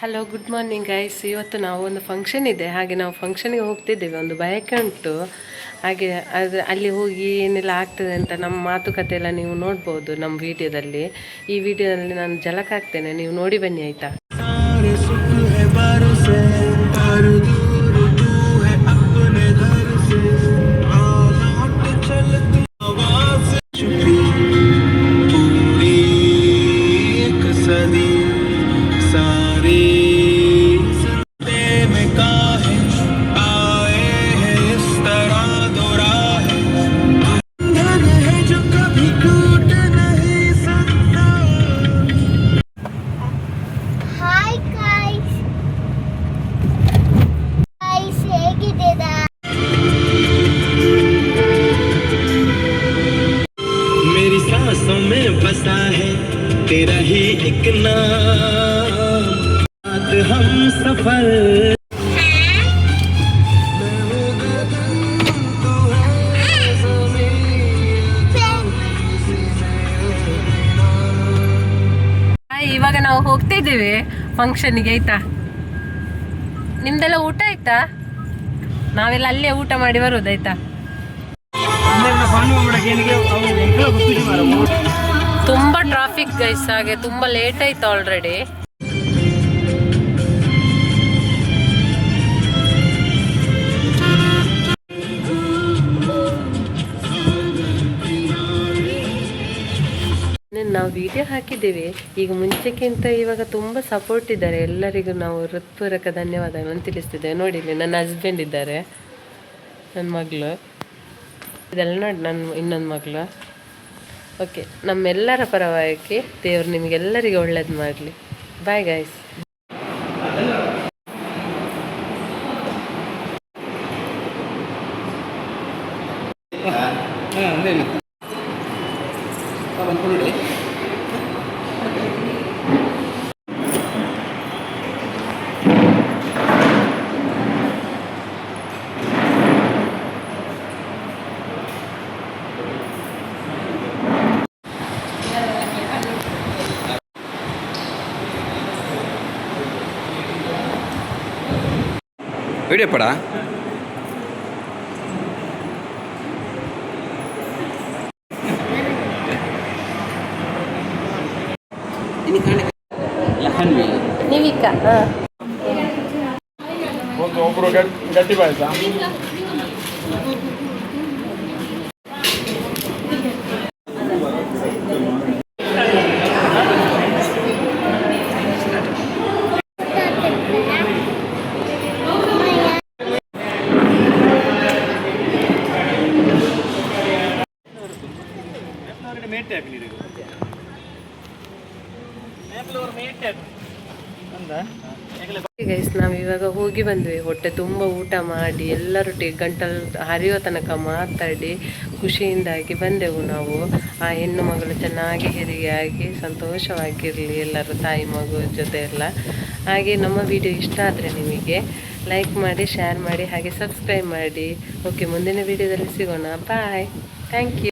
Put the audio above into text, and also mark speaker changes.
Speaker 1: Hello, good morning guys. ಇವತ್ತು ನಾವು ಒಂದು ಫಂಕ್ಷನ್ ಇದೆ, ಹಾಗೆ ನಾವು ಫಂಕ್ಷನ್ಗೆ ಹೋಗ್ತಿದ್ದೇವೆ. ಒಂದು ಬಯಕೆ ಉಂಟು, ಹಾಗೆ ಅಲ್ಲಿ ಹೋಗಿ ಏನೆಲ್ಲ ಆಗ್ತದೆ ಅಂತ ನಮ್ಮ ಮಾತುಕತೆ ಎಲ್ಲ ನೀವು ನೋಡ್ಬೋದು ನಮ್ಮ ವಿಡಿಯೋದಲ್ಲಿ. ಈ ವಿಡಿಯೋದಲ್ಲಿ ನಾನು ಝಲಕ್ ಹಾಕ್ತೇನೆ, ನೀವು ನೋಡಿ ಬನ್ನಿ ಆಯಿತಾ.
Speaker 2: बसा है तेरा ही एक नाम, हम सफल।
Speaker 1: ಇವಾಗ ನಾವು ಹೋಗ್ತಾ ಇದ್ದೇವೆ ಫಂಕ್ಷನ್ಗೆ ಆಯ್ತಾ. ನಿಮ್ದೆಲ್ಲ ಊಟ ಆಯ್ತಾ? ನಾವೆಲ್ಲ ಅಲ್ಲೇ ಊಟ ಮಾಡಿ ಬರೋದಾಯ್ತಾ. ತುಂಬ ಟ್ರಾಫಿಕ್ ಗೈಸ್, ಹಾಗೆ ತುಂಬ ಲೇಟ್ ಆಯ್ತು ಆಲ್ರೆಡಿ. ನಾವು ವಿಡಿಯೋ ಹಾಕಿದ್ದೇವೆ ಈಗ, ಮುಂಚೆಕ್ಕಿಂತ ಇವಾಗ ತುಂಬ ಸಪೋರ್ಟ್ ಇದ್ದಾರೆ ಎಲ್ಲರಿಗೂ. ನಾವು ಹೃತ್ಪೂರ್ವಕ ಧನ್ಯವಾದಗಳನ್ನು ತಿಳಿಸ್ತಿದ್ದೇವೆ. ನೋಡಿ, ನನ್ನ ಹಸ್ಬೆಂಡ್ ಇದ್ದಾರೆ, ನನ್ನ ಮಗಳು ಇದೆಲ್ಲ ನೋಡಿ, ನನ್ನ ಇನ್ನೊಂದು ಮಗಳು. ಓಕೆ, ನಮ್ಮೆಲ್ಲರ ಪರವಾಗಿ ದೇವರು ನಿಮಗೆಲ್ಲರಿಗೂ ಒಳ್ಳೇದು ಮಾಡಲಿ. Bye guys.
Speaker 3: வீடியோ படா
Speaker 1: ನೀವಿಕ್ಕ
Speaker 4: ಒಬ್ರು ಗಟ್ಟಿ ಬಾಯ್ಸ
Speaker 1: ಗೈಸ್, ನಾವು ಇವಾಗ ಹೋಗಿ ಬಂದ್ವಿ. ಹೊಟ್ಟೆ ತುಂಬ ಊಟ ಮಾಡಿ ಎಲ್ಲರೊಟ್ಟಿಗೆ ಗಂಟಲು ಹರಿಯೋ ತನಕ ಮಾತಾಡಿ ಖುಷಿಯಿಂದಾಗಿ ಬಂದೆವು ನಾವು. ಆ ಹೆಣ್ಣು ಮಗಳು ಚೆನ್ನಾಗಿ ಹೆರಿಗೆಯಾಗಿ ಸಂತೋಷವಾಗಿರಲಿ ಎಲ್ಲರೂ, ತಾಯಿ ಮಗು ಜೊತೆ ಎಲ್ಲ. ಹಾಗೆ ನಮ್ಮ ವಿಡಿಯೋ ಇಷ್ಟ ಆದರೆ ನಿಮಗೆ ಲೈಕ್ ಮಾಡಿ, ಶೇರ್ ಮಾಡಿ, ಹಾಗೆ ಸಬ್ಸ್ಕ್ರೈಬ್ ಮಾಡಿ. ಓಕೆ, ಮುಂದಿನ ವಿಡಿಯೋದಲ್ಲಿ ಸಿಗೋಣ. ಬಾಯ್, ಥ್ಯಾಂಕ್ ಯು.